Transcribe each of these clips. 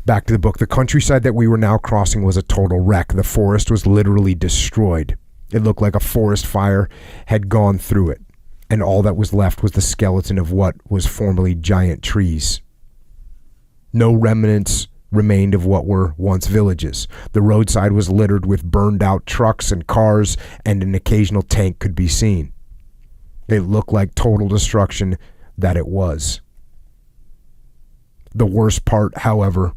Back to the book. The countryside that we were now crossing was a total wreck. The forest was literally destroyed. It looked like a forest fire had gone through it, and all that was left was the skeleton of what was formerly giant trees. No remnants remained of what were once villages. The roadside was littered with burned out trucks and cars, and an occasional tank could be seen. It looked like total destruction that it was. The worst part, however,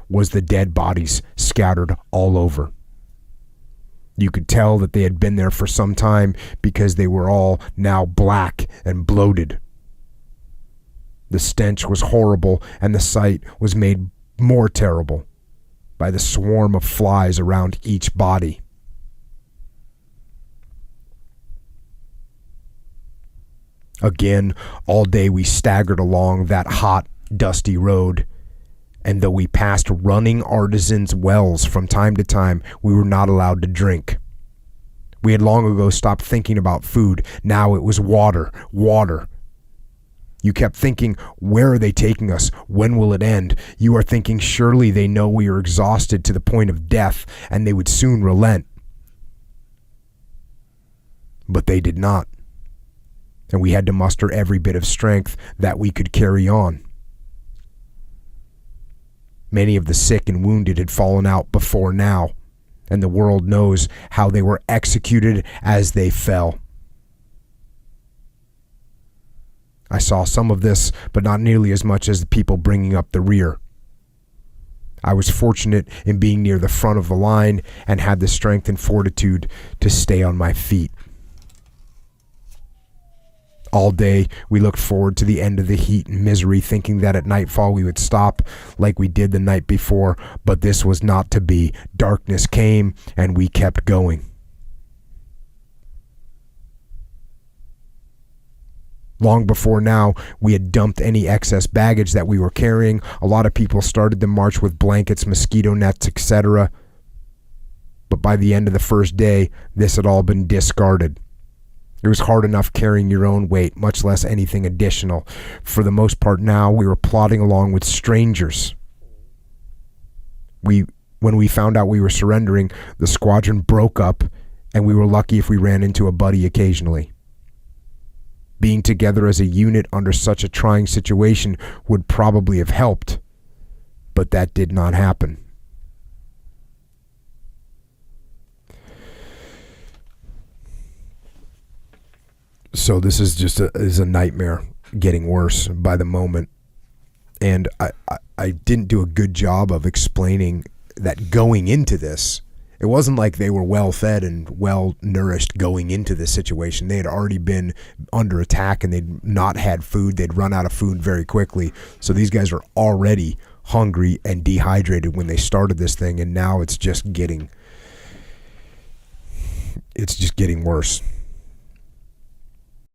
was the dead bodies scattered all over. You could tell that they had been there for some time because they were all now black and bloated. The stench was horrible, and the sight was made more terrible by the swarm of flies around each body. Again, all day we staggered along that hot, dusty road, and though we passed running artisans' wells from time to time, we were not allowed to drink. We had long ago stopped thinking about food. Now it was water, water. You kept thinking, where are they taking us? When will it end? You are thinking, surely they know we are exhausted to the point of death, and they would soon relent. But they did not. And we had to muster every bit of strength that we could carry on. Many of the sick and wounded had fallen out before now, and the world knows how they were executed as they fell. I saw some of this, but not nearly as much as the people bringing up the rear. I was fortunate in being near the front of the line and had the strength and fortitude to stay on my feet. All day, we looked forward to the end of the heat and misery, thinking that at nightfall we would stop like we did the night before, but this was not to be. Darkness came, and we kept going. Long before now, we had dumped any excess baggage that we were carrying. A lot of people started the march with blankets, mosquito nets, etc. But by the end of the first day, this had all been discarded. It was hard enough carrying your own weight, much less anything additional. For the most part now, we were plodding along with strangers. When we found out we were surrendering, the squadron broke up, and we were lucky if we ran into a buddy occasionally. Being together as a unit under such a trying situation would probably have helped, but that did not happen. So this is just a nightmare, getting worse by the moment. And I didn't do a good job of explaining that going into this, it wasn't like they were well fed and well nourished going into this situation. They had already been under attack, and they'd not had food. They'd run out of food very quickly. So these guys are already hungry and dehydrated when they started this thing, and now it's just getting worse.